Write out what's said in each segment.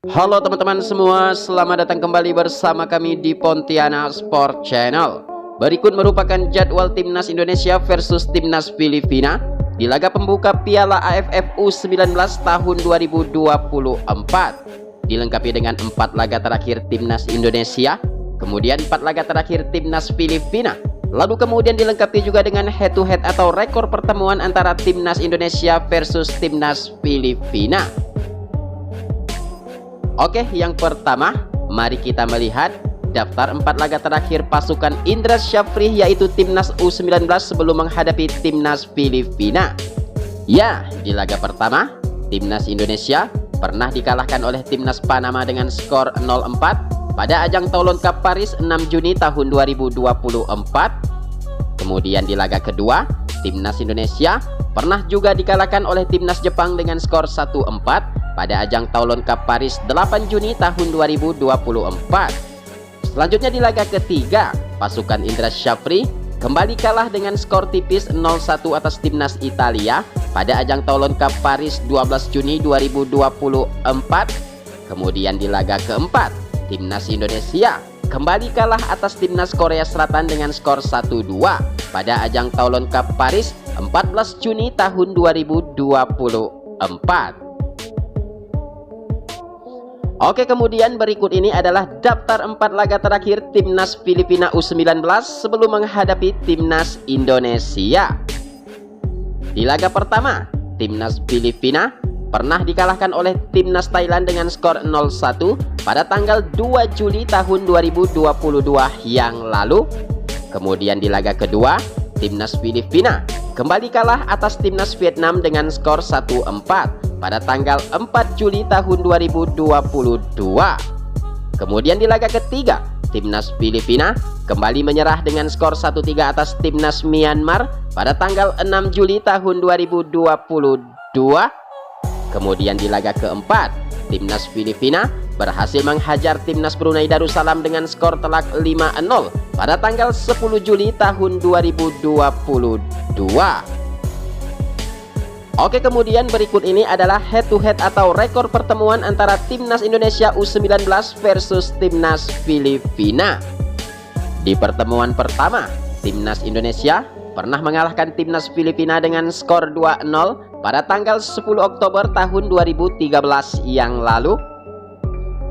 Halo teman-teman semua, selamat datang kembali bersama kami di Pontianak Sport Channel. Berikut merupakan jadwal Timnas Indonesia versus Timnas Filipina di laga pembuka Piala AFF U19 tahun 2024. Dilengkapi dengan 4 laga terakhir Timnas Indonesia, kemudian 4 laga terakhir Timnas Filipina. Lalu kemudian dilengkapi juga dengan head to head atau rekor pertemuan antara Timnas Indonesia versus Timnas Filipina. Oke, yang pertama, mari kita melihat daftar 4 laga terakhir pasukan Indra Syafri, yaitu Timnas U19 sebelum menghadapi Timnas Filipina. Ya, di laga pertama, Timnas Indonesia pernah dikalahkan oleh Timnas Panama dengan skor 0-4 pada ajang Toulon Cup Paris 6 Juni tahun 2024. Kemudian di laga kedua, Timnas Indonesia pernah juga dikalahkan oleh Timnas Jepang dengan skor 1-4 pada ajang Toulon Cup Paris 8 Juni tahun 2024. Selanjutnya di laga ketiga, pasukan Indra Syafri kembali kalah dengan skor tipis 0-1 atas Timnas Italia pada ajang Toulon Cup Paris 12 Juni 2024. Kemudian di laga keempat, Timnas Indonesia kembali kalah atas Timnas Korea Selatan dengan skor 1-2 pada ajang Toulon Cup Paris 14 Juni tahun 2024. Oke, kemudian berikut ini adalah daftar 4 laga terakhir Timnas Filipina U19 sebelum menghadapi Timnas Indonesia. Di laga pertama, Timnas Filipina pernah dikalahkan oleh Timnas Thailand dengan skor 0-1 pada tanggal 2 Juli tahun 2022 yang lalu. Kemudian di laga kedua, Timnas Filipina kembali kalah atas Timnas Vietnam dengan skor 1-4 pada tanggal 4 Juli tahun 2022. Kemudian di laga ketiga, Timnas Filipina kembali menyerah dengan skor 1-3 atas Timnas Myanmar pada tanggal 6 Juli tahun 2022. Kemudian di laga keempat, Timnas Filipina berhasil menghajar Timnas Brunei Darussalam dengan skor telak 5-0 pada tanggal 10 Juli tahun 2022. Oke, kemudian berikut ini adalah head to head atau rekor pertemuan antara Timnas Indonesia U19 versus Timnas Filipina. Di pertemuan pertama, Timnas Indonesia pernah mengalahkan Timnas Filipina dengan skor 2-0 pada tanggal 10 Oktober tahun 2013 yang lalu.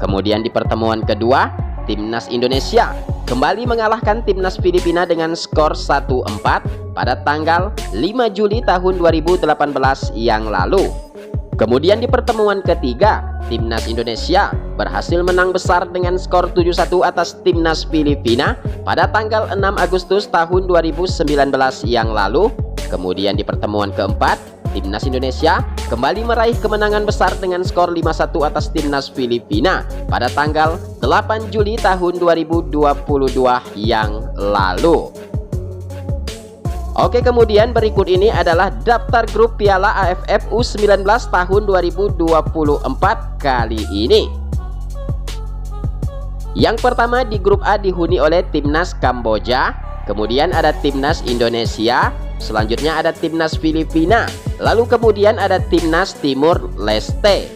Kemudian di pertemuan kedua, Timnas Indonesia kembali mengalahkan Timnas Filipina dengan skor 1-4 pada tanggal 5 Juli tahun 2018 yang lalu. Kemudian di pertemuan ketiga, Timnas Indonesia berhasil menang besar dengan skor 7-1 atas Timnas Filipina pada tanggal 6 Agustus tahun 2019 yang lalu. Kemudian di pertemuan keempat, Timnas Indonesia kembali meraih kemenangan besar dengan skor 5-1 atas Timnas Filipina pada tanggal 8 Juli tahun 2022 yang lalu. Oke, kemudian berikut ini adalah daftar grup Piala AFF U19 tahun 2024 kali ini. Yang pertama di grup A dihuni oleh Timnas Kamboja, kemudian ada Timnas Indonesia, selanjutnya ada Timnas Filipina, lalu kemudian ada Timnas Timur Leste.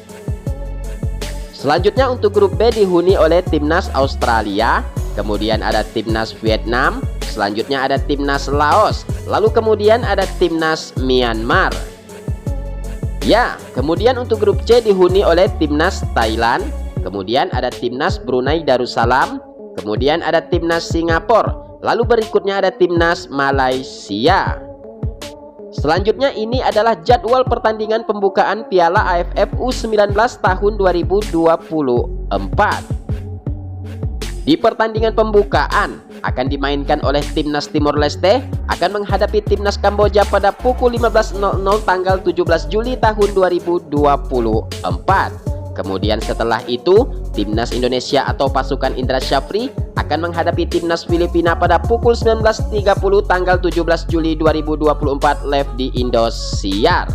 Selanjutnya untuk grup B dihuni oleh Timnas Australia, kemudian ada Timnas Vietnam, selanjutnya ada Timnas Laos, lalu kemudian ada Timnas Myanmar. Ya, kemudian untuk grup C dihuni oleh Timnas Thailand, kemudian ada Timnas Brunei Darussalam, kemudian ada Timnas Singapura, lalu berikutnya ada Timnas Malaysia. Selanjutnya ini adalah jadwal pertandingan pembukaan Piala AFF U19 tahun 2024. Di pertandingan pembukaan akan dimainkan oleh Timnas Timor Leste akan menghadapi Timnas Kamboja pada pukul 15.00 tanggal 17 Juli tahun 2024. Kemudian setelah itu, Timnas Indonesia atau pasukan Indra Syafri akan menghadapi Timnas Filipina pada pukul 19.30 tanggal 17 Juli 2024 live di Indosiar.